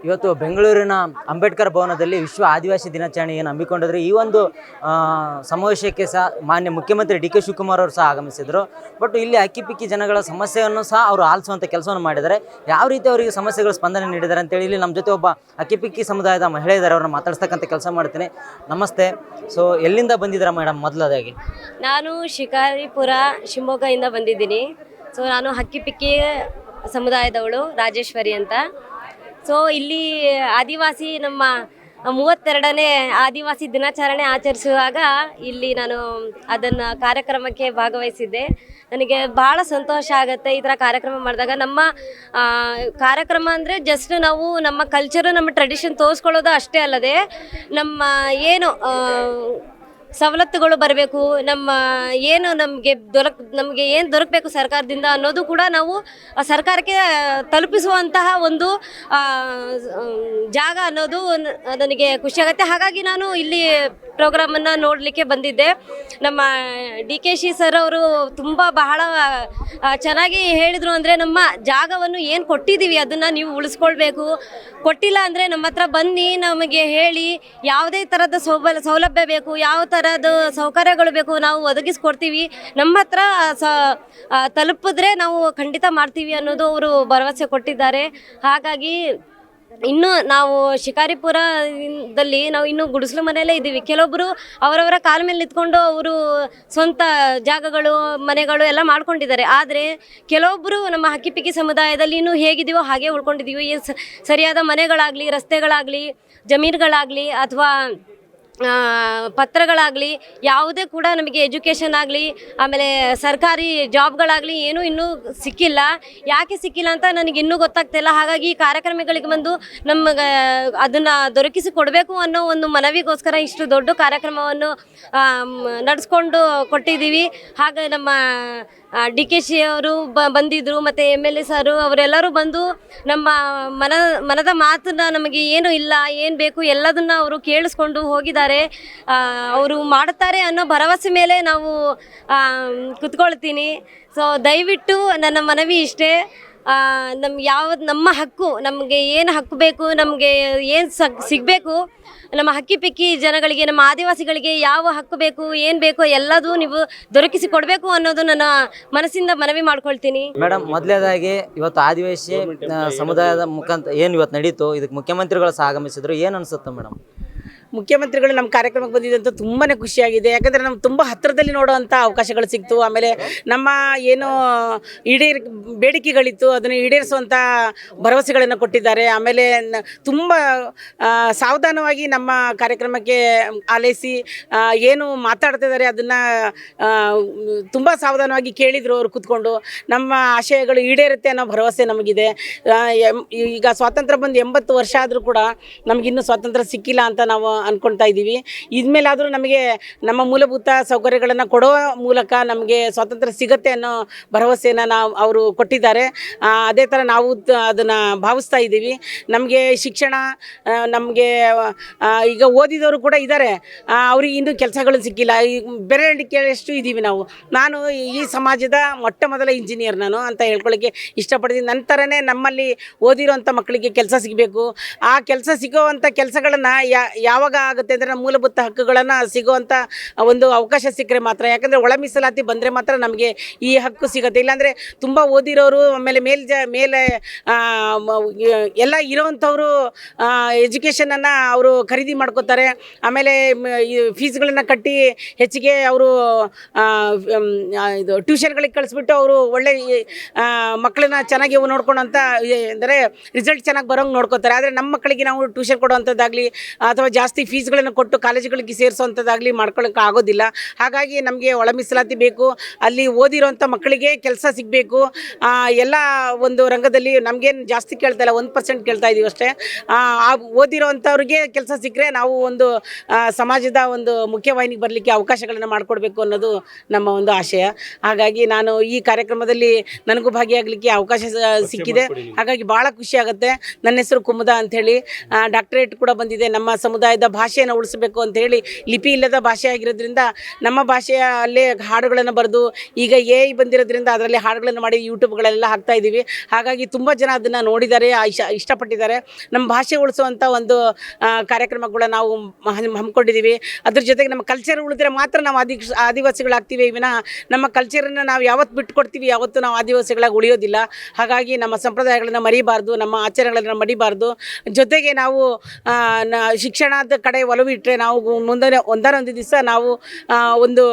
ಇವತ್ತು ಬೆಂಗಳೂರಿನ ಅಂಬೇಡ್ಕರ್ ಭವನದಲ್ಲಿ ವಿಶ್ವ ಆದಿವಾಸಿ ದಿನಾಚರಣೆ ಏನು ಹಮ್ಮಿಕೊಂಡಿದ್ರು. ಈ ಒಂದು ಸಮಾವೇಶಕ್ಕೆ ಸಹ ಮಾನ್ಯ ಮುಖ್ಯಮಂತ್ರಿ ಡಿ ಕೆ ಶಿವಕುಮಾರ್ ಅವರು ಸಹ ಆಗಮಿಸಿದರು. ಬಟ್ ಇಲ್ಲಿ ಅಕ್ಕಿಪಿಕ್ಕಿ ಜನಗಳ ಸಮಸ್ಯೆಯನ್ನು ಸಹ ಅವರು ಆಲಿಸುವಂಥ ಕೆಲಸವನ್ನು ಮಾಡಿದ್ದಾರೆ. ಯಾವ ರೀತಿ ಅವರಿಗೆ ಸಮಸ್ಯೆಗಳು ಸ್ಪಂದನೆ ನೀಡಿದ್ದಾರೆ ಅಂತೇಳಿ ಇಲ್ಲಿ ನಮ್ಮ ಜೊತೆ ಒಬ್ಬ ಅಕ್ಕಿಪಿಕ್ಕಿ ಸಮುದಾಯದ ಮಹಿಳೆ ಇದ್ದಾರೆ, ಅವ್ರನ್ನ ಮಾತಾಡ್ಸ್ತಕ್ಕಂಥ ಕೆಲಸ ಮಾಡ್ತೀನಿ. ನಮಸ್ತೆ. ಸೊ ಎಲ್ಲಿಂದ ಬಂದಿದ್ದೀರಾ ಮೇಡಮ್? ಮೊದಲದಾಗಿ ನಾನು ಶಿಕಾರಿಪುರ ಶಿವಮೊಗ್ಗದಿಂದ ಬಂದಿದ್ದೀನಿ. ಸೊ ನಾನು ಅಕ್ಕಿಪಿಕ್ಕಿ ಸಮುದಾಯದವಳು, ರಾಜೇಶ್ವರಿ ಅಂತ. ಸೊ ಇಲ್ಲಿ ಆದಿವಾಸಿ ನಮ್ಮ 32ನೇ ಆದಿವಾಸಿ ದಿನಾಚರಣೆ ಆಚರಿಸುವಾಗ ಇಲ್ಲಿ ನಾನು ಅದನ್ನು ಕಾರ್ಯಕ್ರಮಕ್ಕೆ ಭಾಗವಹಿಸಿದ್ದೆ. ನನಗೆ ಭಾಳ ಸಂತೋಷ ಆಗುತ್ತೆ ಈ ಥರ ಕಾರ್ಯಕ್ರಮ ಮಾಡಿದಾಗ. ನಮ್ಮ ಕಾರ್ಯಕ್ರಮ ಅಂದರೆ ಜಸ್ಟ್ ನಾವು ನಮ್ಮ ಕಲ್ಚರು, ನಮ್ಮ ಟ್ರೆಡಿಷನ್ ತೋರಿಸ್ಕೊಳ್ಳೋದು ಅಷ್ಟೇ ಅಲ್ಲದೆ ನಮ್ಮ ಏನು ಸವಲತ್ತುಗಳು ಬರಬೇಕು, ನಮ್ಮ ಏನು ನಮಗೆ ಏನು ದೊರಕಬೇಕು ಸರ್ಕಾರದಿಂದ ಅನ್ನೋದು ಕೂಡ ನಾವು ಸರ್ಕಾರಕ್ಕೆ ತಲುಪಿಸುವಂತಹ ಒಂದು ಜಾಗ ಅನ್ನೋದು ನನಗೆ ಖುಷಿಯಾಗುತ್ತೆ. ಹಾಗಾಗಿ ನಾನು ಇಲ್ಲಿ ಪ್ರೋಗ್ರಾಮನ್ನು ನೋಡಲಿಕ್ಕೆ ಬಂದಿದ್ದೆ. ನಮ್ಮ ಡಿ ಕೆ ಶಿ ಸರ್ ಅವರು ಬಹಳ ಚೆನ್ನಾಗಿ ಹೇಳಿದರು. ಅಂದರೆ ನಮ್ಮ ಜಾಗವನ್ನು ಏನು ಕೊಟ್ಟಿದ್ದೀವಿ ಅದನ್ನು ನೀವು ಉಳಿಸ್ಕೊಳ್ಬೇಕು, ಕೊಟ್ಟಿಲ್ಲ ಅಂದರೆ ನಮ್ಮ ಹತ್ರ ಬನ್ನಿ, ನಮಗೆ ಹೇಳಿ ಯಾವುದೇ ಥರದ ಸೌಲಭ್ಯ ಬೇಕು, ಯಾವ ಥರದ ಸೌಕರ್ಯಗಳು ಬೇಕು ನಾವು ಒದಗಿಸ್ಕೊಡ್ತೀವಿ, ನಮ್ಮ ಹತ್ರ ತಲುಪಿದ್ರೆ ನಾವು ಖಂಡಿತ ಮಾಡ್ತೀವಿ ಅನ್ನೋದು ಅವರು ಭರವಸೆ ಕೊಟ್ಟಿದ್ದಾರೆ. ಹಾಗಾಗಿ ಇನ್ನು ನಾವು ಶಿಕಾರಿಪುರದಲ್ಲಿ ನಾವು ಇನ್ನೂ ಗುಡಿಸಲು ಮನೆಯಲ್ಲೇ ಇದ್ದೀವಿ. ಕೆಲವೊಬ್ಬರು ಅವರವರ ಕಾಲ ಮೇಲೆ ನಿಂತ್ಕೊಂಡು ಅವರು ಸ್ವಂತ ಜಾಗಗಳು, ಮನೆಗಳು ಎಲ್ಲ ಮಾಡ್ಕೊಂಡಿದ್ದಾರೆ. ಆದರೆ ಕೆಲವೊಬ್ಬರು ನಮ್ಮ ಅಕ್ಕಿಪಿಕ್ಕಿ ಸಮುದಾಯದಲ್ಲಿ ಇನ್ನೂ ಹೇಗಿದ್ದೀವೋ ಹಾಗೆ ಉಳ್ಕೊಂಡಿದ್ದೀವಿ. ಸರಿಯಾದ ಮನೆಗಳಾಗಲಿ, ರಸ್ತೆಗಳಾಗಲಿ, ಜಮೀನುಗಳಾಗಲಿ ಅಥವಾ ಪತ್ರಗಳಾಗಲಿ ಯಾವುದೇ ಕೂಡ ನಮಗೆ ಎಜುಕೇಷನ್ ಆಗಲಿ, ಆಮೇಲೆ ಸರ್ಕಾರಿ ಜಾಬ್ಗಳಾಗಲಿ ಏನೂ ಇನ್ನೂ ಸಿಕ್ಕಿಲ್ಲ. ಯಾಕೆ ಸಿಕ್ಕಿಲ್ಲ ಅಂತ ನನಗೆ ಇನ್ನೂ ಗೊತ್ತಾಗ್ತಿಲ್ಲ. ಹಾಗಾಗಿ ಈ ಕಾರ್ಯಕ್ರಮಗಳಿಗೆ ಬಂದು ನಮಗೆ ಅದನ್ನು ದೊರಕಿಸಿ ಕೊಡಬೇಕು ಅನ್ನೋ ಒಂದು ಮನವಿಗೋಸ್ಕರ ಇಷ್ಟು ದೊಡ್ಡ ಕಾರ್ಯಕ್ರಮವನ್ನು ನಡೆಸ್ಕೊಂಡು ಕೊಟ್ಟಿದ್ದೀವಿ. ಹಾಗೆ ನಮ್ಮ ಡಿ ಕೆ ಶಿ ಅವರು ಬಂದಿದ್ದರು, ಮತ್ತು MLA ಸರು ಅವರೆಲ್ಲರೂ ಬಂದು ನಮ್ಮ ಮನದ ಮಾತನ್ನ ನಮಗೆ ಏನು ಇಲ್ಲ, ಏನು ಬೇಕು ಎಲ್ಲದನ್ನು ಅವರು ಕೇಳಿಸ್ಕೊಂಡು ಹೋಗಿದ್ದಾರೆ. ಅವರು ಮಾಡುತ್ತಾರೆ ಅನ್ನೋ ಭರವಸೆ ಮೇಲೆ ನಾವು ಕುತ್ಕೊಳ್ತೀನಿ. ಸೊ ದಯವಿಟ್ಟು ನನ್ನ ಮನವಿ ಇಷ್ಟೇ, ನಮ್ಮ ಹಕ್ಕು, ನಮಗೆ ಏನು ಹಕ್ಕು ಬೇಕು, ನಮಗೆ ಏನು ಸಿಗಬೇಕು, ನಮ್ಮ ಹಕ್ಕಿಪಿಕ್ಕಿ ಜನಗಳಿಗೆ, ನಮ್ಮ ಆದಿವಾಸಿಗಳಿಗೆ ಯಾವ ಹಕ್ಕು ಬೇಕು, ಏನು ಬೇಕು ಎಲ್ಲದೂ ನೀವು ದೊರಕಿಸಿ ಕೊಡಬೇಕು ಅನ್ನೋದು ನನ್ನ ಮನಸ್ಸಿಂದ ಮನವಿ ಮಾಡ್ಕೊಳ್ತೀನಿ. ಮೇಡಮ್, ಮೊದಲನೇದಾಗಿ ಇವತ್ತು ಆದಿವಾಸಿ ಸಮುದಾಯದ ಮುಖಾಂತರ ಏನು ಇವತ್ತು ನಡೀತು, ಇದಕ್ಕೆ ಮುಖ್ಯಮಂತ್ರಿಗಳು ಸಹ ಆಗಮಿಸಿದ್ರು, ಏನು ಅನಿಸುತ್ತೆ ಮೇಡಮ್? ಮುಖ್ಯಮಂತ್ರಿಗಳು ನಮ್ಮ ಕಾರ್ಯಕ್ರಮಕ್ಕೆ ಬಂದಿದ್ದಂತೂ ತುಂಬಾ ಖುಷಿಯಾಗಿದೆ. ಯಾಕಂದರೆ ನಮ್ಗೆ ತುಂಬ ಹತ್ತಿರದಲ್ಲಿ ನೋಡುವಂಥ ಅವಕಾಶಗಳು ಸಿಕ್ತು. ಆಮೇಲೆ ನಮ್ಮ ಏನು ಬೇಡಿಕೆಗಳಿತ್ತು ಅದನ್ನು ಈಡೇರಿಸುವಂಥ ಭರವಸೆಗಳನ್ನು ಕೊಟ್ಟಿದ್ದಾರೆ. ಆಮೇಲೆ ತುಂಬ ಸಾವಧಾನವಾಗಿ ನಮ್ಮ ಕಾರ್ಯಕ್ರಮಕ್ಕೆ ಆಲೈಸಿ ಏನು ಮಾತಾಡ್ತಿದ್ದಾರೆ ಅದನ್ನು ತುಂಬ ಸಾವಧಾನವಾಗಿ ಕೇಳಿದರು. ಅವರು ಕೂತ್ಕೊಂಡು ನಮ್ಮ ಆಶಯಗಳು ಈಡೇರುತ್ತೆ ಅನ್ನೋ ಭರವಸೆ ನಮಗಿದೆ. ಈಗ ಸ್ವಾತಂತ್ರ್ಯ ಬಂದು 80 ವರ್ಷ ಆದರೂ ಕೂಡ ನಮಗಿನ್ನೂ ಸ್ವಾತಂತ್ರ್ಯ ಸಿಕ್ಕಿಲ್ಲ ಅಂತ ನಾವು ಅಂದ್ಕೊಳ್ತಾ ಇದ್ದೀವಿ. ಇದ್ಮೇಲಾದರೂ ನಮಗೆ ನಮ್ಮ ಮೂಲಭೂತ ಸೌಕರ್ಯಗಳನ್ನು ಕೊಡುವ ಮೂಲಕ ನಮಗೆ ಸ್ವಾತಂತ್ರ್ಯ ಸಿಗುತ್ತೆ ಅನ್ನೋ ಭರವಸೆಯನ್ನು ಅವರು ಕೊಟ್ಟಿದ್ದಾರೆ. ಅದೇ ಥರ ನಾವು ಅದನ್ನು ಭಾವಿಸ್ತಾ ಇದ್ದೀವಿ. ನಮಗೆ ಶಿಕ್ಷಣ, ನಮಗೆ ಈಗ ಓದಿದವರು ಕೂಡ ಇದ್ದಾರೆ, ಅವ್ರಿಗೆ ಇನ್ನೂ ಕೆಲಸಗಳು ಸಿಕ್ಕಿಲ್ಲ. ಈ ಬೆರಳಿಕೆಯಷ್ಟು ಇದ್ದೀವಿ ನಾವು. ನಾನು ಈ ಸಮಾಜದ ಮೊಟ್ಟ ಮೊದಲ ಇಂಜಿನಿಯರ್ ನಾನು ಅಂತ ಹೇಳ್ಕೊಳ್ಳೋಕ್ಕೆ ಇಷ್ಟಪಡ್ತೀನಿ. ನಂತರನೇ ನಮ್ಮಲ್ಲಿ ಓದಿರೋಂಥ ಮಕ್ಕಳಿಗೆ ಕೆಲಸ ಸಿಗಬೇಕು. ಆ ಕೆಲಸ ಸಿಗೋವಂಥ ಕೆಲಸಗಳನ್ನು ಯಾವಾಗ ಆಗುತ್ತೆ ಅಂದರೆ ನಮ್ಮ ಮೂಲಭೂತ ಹಕ್ಕುಗಳನ್ನು ಸಿಗುವಂಥ ಒಂದು ಅವಕಾಶ ಸಿಕ್ಕರೆ ಮಾತ್ರ. ಯಾಕಂದರೆ ಒಳ ಮೀಸಲಾತಿ ಬಂದರೆ ಮಾತ್ರ ನಮಗೆ ಈ ಹಕ್ಕು ಸಿಗುತ್ತೆ. ಇಲ್ಲಾಂದರೆ ತುಂಬ ಓದಿರೋರು ಆಮೇಲೆ ಮೇಲೆ ಎಲ್ಲ ಇರೋವಂಥವರು ಎಜುಕೇಷನನ್ನು ಅವರು ಖರೀದಿ ಮಾಡ್ಕೋತಾರೆ. ಆಮೇಲೆ ಫೀಸ್ಗಳನ್ನು ಕಟ್ಟಿ ಹೆಚ್ಚಿಗೆ ಅವರು ಇದು ಟ್ಯೂಷನ್ಗಳಿಗೆ ಕಳಿಸ್ಬಿಟ್ಟು ಅವರು ಒಳ್ಳೆ ಮಕ್ಕಳನ್ನ ಚೆನ್ನಾಗಿ ನೋಡ್ಕೊಳೋಂಥ ಅಂದರೆ ರಿಸಲ್ಟ್ ಚೆನ್ನಾಗಿ ಬರೋಂಗೆ ನೋಡ್ಕೋತಾರೆ. ಆದರೆ ನಮ್ಮ ಮಕ್ಕಳಿಗೆ ನಾವು ಟ್ಯೂಷನ್ ಕೊಡುವಂಥದ್ದಾಗಲಿ ಅಥವಾ ಜಾಸ್ತಿ ಫೀಸ್ಗಳನ್ನು ಕೊಟ್ಟು ಕಾಲೇಜುಗಳಿಗೆ ಸೇರಿಸೋವಂಥದ್ದಾಗಲಿ ಮಾಡ್ಕೊಳ್ಳೋಕೆ ಆಗೋದಿಲ್ಲ. ಹಾಗಾಗಿ ನಮಗೆ ಒಳ ಮೀಸಲಾತಿ ಬೇಕು. ಅಲ್ಲಿ ಓದಿರೋಂಥ ಮಕ್ಕಳಿಗೆ ಕೆಲಸ ಸಿಗಬೇಕು. ಎಲ್ಲ ಒಂದು ರಂಗದಲ್ಲಿ ನಮಗೇನು ಜಾಸ್ತಿ ಕೇಳ್ತಾ ಇಲ್ಲ, 1% ಕೇಳ್ತಾ ಇದ್ದೀವಿ ಅಷ್ಟೇ. ಆ ಓದಿರೋವಂಥವ್ರಿಗೆ ಕೆಲಸ ಸಿಕ್ಕರೆ ನಾವು ಒಂದು ಸಮಾಜದ ಒಂದು ಮುಖ್ಯವಾಹಿನಿಗೆ ಬರಲಿಕ್ಕೆ ಅವಕಾಶಗಳನ್ನು ಮಾಡಿಕೊಡ್ಬೇಕು ಅನ್ನೋದು ನಮ್ಮ ಒಂದು ಆಶಯ. ಹಾಗಾಗಿ ನಾನು ಈ ಕಾರ್ಯಕ್ರಮದಲ್ಲಿ ನನಗೂ ಭಾಗಿಯಾಗಲಿಕ್ಕೆ ಅವಕಾಶ ಸಿಕ್ಕಿದೆ. ಹಾಗಾಗಿ ಭಾಳ ಖುಷಿಯಾಗುತ್ತೆ. ನನ್ನ ಹೆಸರು ಕುಮುದ ಅಂಥೇಳಿ, ಡಾಕ್ಟರೇಟ್ ಕೂಡ ಬಂದಿದೆ. ನಮ್ಮ ಸಮುದಾಯದ ಇರೋದ್ರಿಂದ ಭಾಷೆಯನ್ನು ಉಳಿಸಬೇಕು ಅಂತ ಹೇಳಿ ಲಿಪಿ ಇಲ್ಲದ ಭಾಷೆ ಆಗಿರೋದ್ರಿಂದ ನಮ್ಮ ಭಾಷೆಯ ಅಲ್ಲೇ ಹಾಡುಗಳನ್ನು ಬರೆದು ಈಗ ಬಂದಿರೋದ್ರಿಂದ ಅದರಲ್ಲಿ ಹಾಡುಗಳನ್ನು ಮಾಡಿ ಯೂಟ್ಯೂಬ್ಗಳೆಲ್ಲ ಹಾಕ್ತಾ ಇದ್ದೀವಿ. ಹಾಗಾಗಿ ತುಂಬ ಜನ ಅದನ್ನು ನೋಡಿದ್ದಾರೆ, ಇಷ್ಟಪಟ್ಟಿದ್ದಾರೆ. ನಮ್ಮ ಭಾಷೆ ಉಳಿಸುವಂಥ ಒಂದು ಕಾರ್ಯಕ್ರಮಗಳ ನಾವು ಹಮ್ಮಿಕೊಂಡಿದ್ದೀವಿ. ಅದ್ರ ಜೊತೆಗೆ ನಮ್ಮ ಕಲ್ಚರ್ ಉಳಿದ್ರೆ ಮಾತ್ರ ನಾವು ಆದಿವಾಸಿಗಳಾಗ್ತೀವಿ ವಿನಃ ನಮ್ಮ ಕಲ್ಚರನ್ನು ನಾವು ಯಾವತ್ತು ಬಿಟ್ಕೊಡ್ತೀವಿ ಯಾವತ್ತು ನಾವು ಆದಿವಾಸಿಗಳಾಗಿ ಉಳಿಯೋದಿಲ್ಲ. ಹಾಗಾಗಿ ನಮ್ಮ ಸಂಪ್ರದಾಯಗಳನ್ನು ಮರಿಬಾರ್ದು, ನಮ್ಮ ಆಚಾರಗಳನ್ನು ಮರಿಬಾರ್ದು. ಜೊತೆಗೆ ನಾವು ಶಿಕ್ಷಣದ ಕಡೆ ಒಲವು ಇಟ್ಟರೆ ನಾವು ಒಂದೊಂದು ದಿವಸ ನಾವು ಒಂದು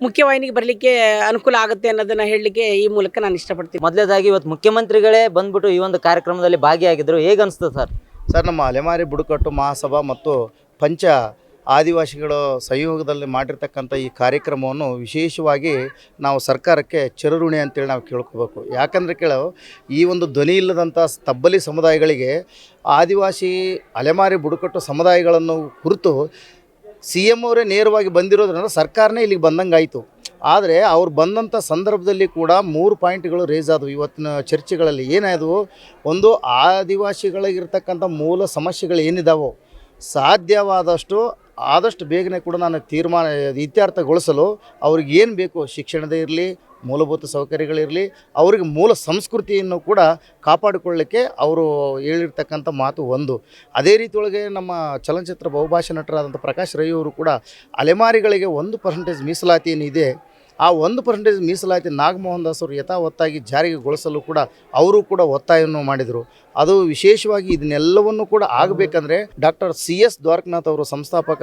ಮುಖ್ಯವಾಹಿನಿಗೆ ಬರಲಿಕ್ಕೆ ಅನುಕೂಲ ಆಗುತ್ತೆ ಅನ್ನೋದನ್ನು ಹೇಳಲಿಕ್ಕೆ ಈ ಮೂಲಕ ನಾನು ಇಷ್ಟಪಡ್ತೀನಿ. ಮೊದಲೇದಾಗಿ ಇವತ್ತು ಮುಖ್ಯಮಂತ್ರಿಗಳೇ ಬಂದ್ಬಿಟ್ಟು ಈ ಒಂದು ಕಾರ್ಯಕ್ರಮದಲ್ಲಿ ಭಾಗಿಯಾಗಿದ್ದರು, ಹೇಗೆ ಅನಿಸ್ತು ಸರ್? ಸರ್, ನಮ್ಮ ಅಲೆಮಾರಿ ಬುಡಕಟ್ಟು ಮಹಾಸಭಾ ಮತ್ತು ಪಂಚ ಆದಿವಾಸಿಗಳ ಸಂಯೋಗದಲ್ಲಿ ಮಾಡಿರ್ತಕ್ಕಂಥ ಈ ಕಾರ್ಯಕ್ರಮವನ್ನು ವಿಶೇಷವಾಗಿ ನಾವು ಸರ್ಕಾರಕ್ಕೆ ಚಿರಋಣಿ ಅಂತೇಳಿ ನಾವು ಕೇಳ್ಕೋಬೇಕು. ಯಾಕಂದರೆ ಈ ಒಂದು ಧ್ವನಿ ಇಲ್ಲದಂಥ ತಬ್ಬಲಿ ಸಮುದಾಯಗಳಿಗೆ ಆದಿವಾಸಿ ಅಲೆಮಾರಿ ಬುಡಕಟ್ಟು ಸಮುದಾಯಗಳನ್ನು ಕುರಿತು CM ಅವರೇ ನೇರವಾಗಿ ಬಂದಿರೋದ್ರಿಂದ ಸರ್ಕಾರನೇ ಇಲ್ಲಿಗೆ ಬಂದಂಗೆ ಆಯಿತು. ಆದರೆ ಅವ್ರು ಬಂದಂಥ ಸಂದರ್ಭದಲ್ಲಿ ಕೂಡ 3 ಪಾಯಿಂಟ್ಗಳು ರೇಸ್ ಆದವು ಇವತ್ತಿನ ಚರ್ಚೆಗಳಲ್ಲಿ. ಏನಾದವು? ಒಂದು, ಆದಿವಾಸಿಗಳಿಗಿರ್ತಕ್ಕಂಥ ಮೂಲ ಸಮಸ್ಯೆಗಳು ಏನಿದಾವೋ ಆದಷ್ಟು ಬೇಗನೆ ಕೂಡ ನಾನು ಇತ್ಯರ್ಥಗೊಳಿಸಲು ಅವ್ರಿಗೆ ಏನು ಬೇಕು, ಶಿಕ್ಷಣದೇ ಇರಲಿ, ಮೂಲಭೂತ ಸೌಕರ್ಯಗಳಿರಲಿ, ಅವರಿಗೆ ಮೂಲ ಸಂಸ್ಕೃತಿಯನ್ನು ಕೂಡ ಕಾಪಾಡಿಕೊಳ್ಳಲಿಕ್ಕೆ ಅವರು ಹೇಳಿರ್ತಕ್ಕಂಥ ಮಾತು ಒಂದು. ಅದೇ ರೀತಿಯೊಳಗೆ ನಮ್ಮ ಚಲನಚಿತ್ರ ಬಹುಭಾಷಾ ನಟರಾದಂಥ ಪ್ರಕಾಶ್ ರೈ ಅವರು ಕೂಡ ಅಲೆಮಾರಿಗಳಿಗೆ 1% ಮೀಸಲಾತಿ ಏನಿದೆ, ಆ 1% ಮೀಸಲಾತಿ ನಾಗಮೋಹನ್ ದಾಸ್ ಅವರು ಯಥಾವತ್ತಾಗಿ ಜಾರಿಗೆಗೊಳಿಸಲು ಕೂಡ ಅವರು ಕೂಡ ಒತ್ತಾಯವನ್ನು ಮಾಡಿದರು. ಅದು ವಿಶೇಷವಾಗಿ ಇದನ್ನೆಲ್ಲವನ್ನು ಕೂಡ ಆಗಬೇಕಂದ್ರೆ ಡಾಕ್ಟರ್ CS ದ್ವಾರಕನಾಥ್ ಅವರು ಸಂಸ್ಥಾಪಕ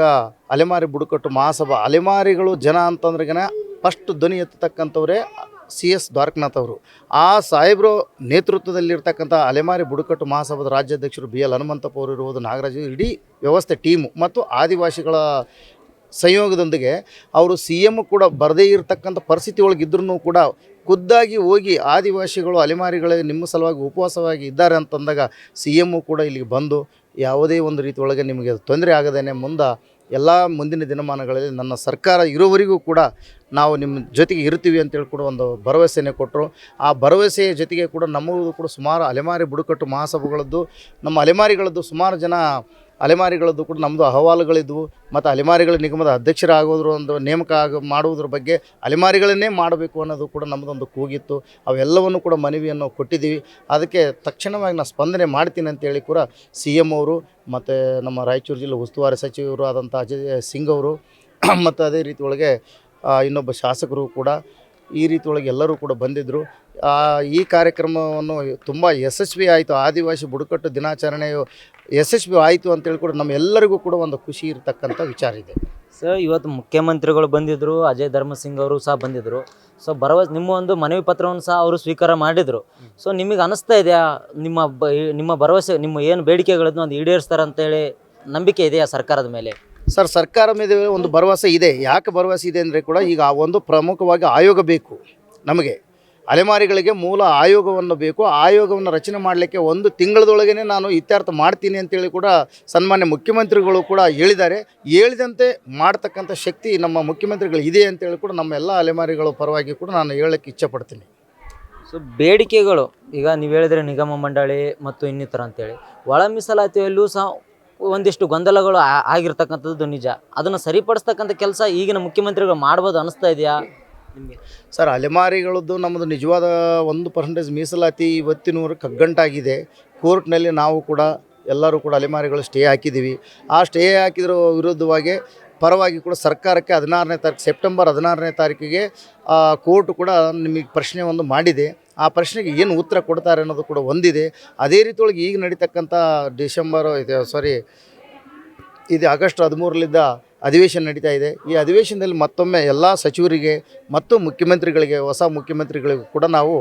ಅಲೆಮಾರಿ ಬುಡಕಟ್ಟು ಮಹಾಸಭಾ, ಅಲೆಮಾರಿಗಳು ಜನ ಅಂತಂದ್ರೆಗನ ಫಸ್ಟ್ ಧ್ವನಿ ಎತ್ತತಕ್ಕಂಥವರೇ CS ದ್ವಾರಕನಾಥ್ ಅವರು. ಆ ಸಾಹೇಬರು ನೇತೃತ್ವದಲ್ಲಿರ್ತಕ್ಕಂಥ ಅಲೆಮಾರಿ ಬುಡಕಟ್ಟು ಮಹಾಸಭಾದ ರಾಜ್ಯಾಧ್ಯಕ್ಷರು BL ಹನುಮಂತಪ್ಪ ಅವರು ಇರುವುದು, ನಾಗರಾಜ್, ಇಡೀ ವ್ಯವಸ್ಥೆ ಟೀಮು ಮತ್ತು ಆದಿವಾಸಿಗಳ ಸಂಯೋಗದೊಂದಿಗೆ ಅವರು CM ಕೂಡ ಬರದೇ ಇರತಕ್ಕಂಥ ಪರಿಸ್ಥಿತಿ ಒಳಗಿದ್ರೂ ಕೂಡ ಖುದ್ದಾಗಿ ಹೋಗಿ ಆದಿವಾಸಿಗಳು ಅಲೆಮಾರಿಗಳೇ ನಿಮ್ಮ ಸಲುವಾಗಿ ಉಪವಾಸವಾಗಿ ಇದ್ದಾರೆ ಅಂತಂದಾಗ CM ಕೂಡ ಇಲ್ಲಿಗೆ ಬಂದು ಯಾವುದೇ ಒಂದು ರೀತಿ ಒಳಗೆ ನಿಮಗೆ ತೊಂದರೆ ಆಗದೇನೆ ಮುಂದಿನ ದಿನಮಾನಗಳಲ್ಲಿ ನನ್ನ ಸರ್ಕಾರ ಇರೋವರೆಗೂ ಕೂಡ ನಾವು ನಿಮ್ಮ ಜೊತೆಗೆ ಇರ್ತೀವಿ ಅಂತೇಳಿ ಕೂಡ ಒಂದು ಭರವಸೆನೇ ಕೊಟ್ಟರು. ಆ ಭರವಸೆಯ ಜೊತೆಗೆ ಕೂಡ ನಮ್ಮದು ಕೂಡ ಸುಮಾರು ಅಲೆಮಾರಿ ಬುಡಕಟ್ಟು ಮಹಾಸಭೆಗಳದ್ದು, ನಮ್ಮ ಅಲೆಮಾರಿಗಳದ್ದು ಸುಮಾರು ಜನ ಅಲೆಮಾರಿಗಳದ್ದು ಕೂಡ ನಮ್ಮದು ಅಹವಾಲುಗಳಿದ್ವು. ಮತ್ತು ಅಲೆಮಾರಿಗಳ ನಿಗಮದ ಅಧ್ಯಕ್ಷರಾಗೋದ್ರ ಒಂದು ನೇಮಕ ಮಾಡುವುದ್ರ ಬಗ್ಗೆ ಅಲೆಮಾರಿಗಳನ್ನೇ ಮಾಡಬೇಕು ಅನ್ನೋದು ಕೂಡ ನಮ್ಮದೊಂದು ಕೂಗಿತ್ತು. ಅವೆಲ್ಲವನ್ನು ಕೂಡ ಮನವಿಯನ್ನು ಕೊಟ್ಟಿದ್ದೀವಿ. ಅದಕ್ಕೆ ತಕ್ಷಣವಾಗಿ ನಾನು ಸ್ಪಂದನೆ ಮಾಡ್ತೀನಿ ಅಂತೇಳಿ ಕೂಡ CM ಅವರು ಮತ್ತು ನಮ್ಮ ರಾಯಚೂರು ಜಿಲ್ಲೆ ಉಸ್ತುವಾರಿ ಸಚಿವರು ಆದಂಥ ಅಜಯ್ ಸಿಂಗ್ ಅವರು ಮತ್ತು ಅದೇ ರೀತಿ ಒಳಗೆ ಇನ್ನೊಬ್ಬ ಶಾಸಕರು ಕೂಡ ಈ ರೀತಿ ಒಳಗೆ ಎಲ್ಲರೂ ಕೂಡ ಬಂದಿದ್ದರು. ಈ ಕಾರ್ಯಕ್ರಮವನ್ನು ತುಂಬ ಯಶಸ್ವಿ ಆಯಿತು. ಆದಿವಾಸಿ ಬುಡಕಟ್ಟು ದಿನಾಚರಣೆಯು ಯಶಸ್ವಿ ಆಯಿತು ಅಂತೇಳಿ ಕೂಡ ನಮ್ಮೆಲ್ಲರಿಗೂ ಕೂಡ ಒಂದು ಖುಷಿ ಇರತಕ್ಕಂಥ ವಿಚಾರ ಇದೆ. ಸರ್, ಇವತ್ತು ಮುಖ್ಯಮಂತ್ರಿಗಳು ಬಂದಿದ್ದರು, ಅಜಯ್ ಧರ್ಮಸಿಂಗ್ ಅವರು ಸಹ ಬಂದಿದ್ದರು. ಸೊ ನಿಮ್ಮ ಒಂದು ಮನವಿ ಪತ್ರವನ್ನು ಸಹ ಅವರು ಸ್ವೀಕಾರ ಮಾಡಿದರು. ಸೊ ನಿಮಗೆ ಅನಿಸ್ತಾ ಇದೆಯಾ ನಿಮ್ಮ ಭರವಸೆ, ನಿಮ್ಮ ಏನು ಬೇಡಿಕೆಗಳನ್ನು ಒಂದು ಈಡೇರಿಸ್ತಾರೆ ಅಂತೇಳಿ ನಂಬಿಕೆ ಇದೆಯಾ ಸರ್ಕಾರದ ಮೇಲೆ? ಸರ್, ಸರ್ಕಾರ ಮೇಲೆ ಒಂದು ಭರವಸೆ ಇದೆ. ಯಾಕೆ ಭರವಸೆ ಇದೆ ಅಂದರೆ ಕೂಡ ಈಗ ಒಂದು ಪ್ರಮುಖವಾಗಿ ಆಯೋಗ ಬೇಕು ನಮಗೆ. ಅಲೆಮಾರಿಗಳಿಗೆ ಮೂಲ ಆಯೋಗವನ್ನು ಬೇಕು. ಆಯೋಗವನ್ನು ರಚನೆ ಮಾಡಲಿಕ್ಕೆ 1 ತಿಂಗಳದೊಳಗೇ ನಾನು ಇತ್ಯರ್ಥ ಮಾಡ್ತೀನಿ ಅಂತೇಳಿ ಕೂಡ ಸನ್ಮಾನ್ಯ ಮುಖ್ಯಮಂತ್ರಿಗಳು ಕೂಡ ಹೇಳಿದ್ದಾರೆ. ಹೇಳಿದಂತೆ ಮಾಡ್ತಕ್ಕಂಥ ಶಕ್ತಿ ನಮ್ಮ ಮುಖ್ಯಮಂತ್ರಿಗಳು ಇದೆ ಅಂತೇಳಿ ಕೂಡ ನಮ್ಮ ಎಲ್ಲ ಅಲೆಮಾರಿಗಳ ಪರವಾಗಿ ಕೂಡ ನಾನು ಹೇಳಕ್ಕೆ ಇಚ್ಛೆಪಡ್ತೀನಿ. ಸೊ ಬೇಡಿಕೆಗಳು ಈಗ ನೀವು ಹೇಳಿದರೆ ನಿಗಮ ಮಂಡಳಿ ಮತ್ತು ಇನ್ನಿತರ ಅಂತೇಳಿ ಒಳ ಮೀಸಲಾತಿಯಲ್ಲೂ ಸಹ ಒಂದಿಷ್ಟು ಗೊಂದಲಗಳು ಆಗಿರ್ತಕ್ಕಂಥದ್ದು ನಿಜ. ಅದನ್ನು ಸರಿಪಡಿಸ್ತಕ್ಕಂಥ ಕೆಲಸ ಈಗಿನ ಮುಖ್ಯಮಂತ್ರಿಗಳು ಮಾಡ್ಬೋದು ಅನಿಸ್ತಾ ಇದೆಯಾ ನಿಮಗೆ? ಸರ್, ಅಲೆಮಾರಿಗಳದ್ದು ನಮ್ಮದು ನಿಜವಾದ 1% ಮೀಸಲಾತಿ ಇವತ್ತಿನವರೆಗೆ ಕಗ್ಗಂಟಾಗಿದೆ. ಕೋರ್ಟ್ನಲ್ಲಿ ನಾವು ಕೂಡ ಎಲ್ಲರೂ ಕೂಡ ಅಲೆಮಾರಿಗಳು ಸ್ಟೇ ಹಾಕಿದ್ದೀವಿ. ಆ ಸ್ಟೇ ಹಾಕಿದ್ರ ವಿರುದ್ಧವಾಗಿ ಪರವಾಗಿ ಕೂಡ ಸರ್ಕಾರಕ್ಕೆ 16ನೇ ತಾರೀಕು ಸೆಪ್ಟೆಂಬರ್ 16ನೇ ತಾರೀಕಿಗೆ ಕೋರ್ಟ್ ಕೂಡ ನಿಮಗೆ ಪ್ರಶ್ನೆ ಒಂದು ಮಾಡಿದೆ. ಆ ಪ್ರಶ್ನೆಗೆ ಏನು ಉತ್ತರ ಕೊಡ್ತಾರೆ ಅನ್ನೋದು ಕೂಡ ಒಂದಿದೆ. ಅದೇ ರೀತಿಯೊಳಗೆ ಈಗ ನಡೀತಕ್ಕಂಥ ಇದು ಆಗಸ್ಟ್ 13ರಿಂದ ಅಧಿವೇಶನ ನಡೀತಾ ಇದೆ. ಈ ಅಧಿವೇಶನದಲ್ಲಿ ಮತ್ತೊಮ್ಮೆ ಎಲ್ಲ ಸಚಿವರಿಗೆ ಮತ್ತು ಮುಖ್ಯಮಂತ್ರಿಗಳಿಗೆ, ಹೊಸ ಮುಖ್ಯಮಂತ್ರಿಗಳಿಗೂ ಕೂಡ ನಾವು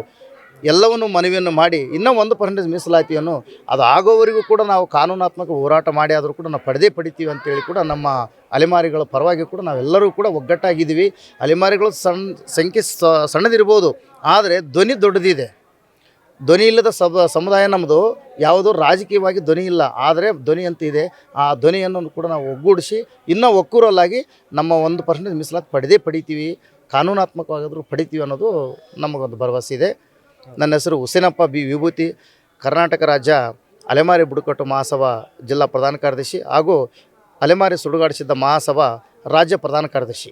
ಎಲ್ಲವನ್ನೂ ಮನವಿಯನ್ನು ಮಾಡಿ ಇನ್ನೂ 1% ಮೀಸಲಾತಿಯನ್ನು ಅದು ಆಗೋವರೆಗೂ ಕೂಡ ನಾವು ಕಾನೂನಾತ್ಮಕ ಹೋರಾಟ ಮಾಡಿ ಆದರೂ ಕೂಡ ನಾವು ಪಡಿತೀವಿ ಅಂತೇಳಿ ಕೂಡ ನಮ್ಮ ಅಲೆಮಾರಿಗಳ ಪರವಾಗಿ ಕೂಡ ನಾವೆಲ್ಲರೂ ಕೂಡ ಒಗ್ಗಟ್ಟಾಗಿದ್ದೀವಿ. ಅಲೆಮಾರಿಗಳು ಸಂಖ್ಯೆ ಸಣ್ಣದಿರ್ಬೋದು, ಆದರೆ ಧ್ವನಿ ದೊಡ್ಡದಿದೆ. ಧ್ವನಿ ಇಲ್ಲದ ಸಮುದಾಯ ನಮ್ಮದು. ಯಾವುದೋ ರಾಜಕೀಯವಾಗಿ ಧ್ವನಿ ಇಲ್ಲ, ಆದರೆ ಧ್ವನಿ ಅಂತ ಇದೆ. ಆ ಧ್ವನಿಯನ್ನು ಕೂಡ ನಾವು ಒಗ್ಗೂಡಿಸಿ ಇನ್ನೂ ಒಕ್ಕೂರಲ್ಲಾಗಿ ನಮ್ಮ 1% ಮೀಸಲಾತಿ ಪಡಿತೀವಿ, ಕಾನೂನಾತ್ಮಕವಾಗಾದರೂ ಪಡಿತೀವಿ ಅನ್ನೋದು ನಮಗೊಂದು ಭರವಸೆ ಇದೆ. ನನ್ನ ಹೆಸರು ಹುಸೇನಪ್ಪ B. ವಿಭೂತಿ, ಕರ್ನಾಟಕ ರಾಜ್ಯ ಅಲೆಮಾರಿ ಬುಡಕಟ್ಟು ಮಹಾಸಭಾ ಜಿಲ್ಲಾ ಪ್ರಧಾನ ಕಾರ್ಯದರ್ಶಿ ಹಾಗೂ ಅಲೆಮಾರಿ ಸುಡುಗಾಡಿಸಿದ್ದ ಮಹಾಸಭಾ ರಾಜ್ಯ ಪ್ರಧಾನ ಕಾರ್ಯದರ್ಶಿ.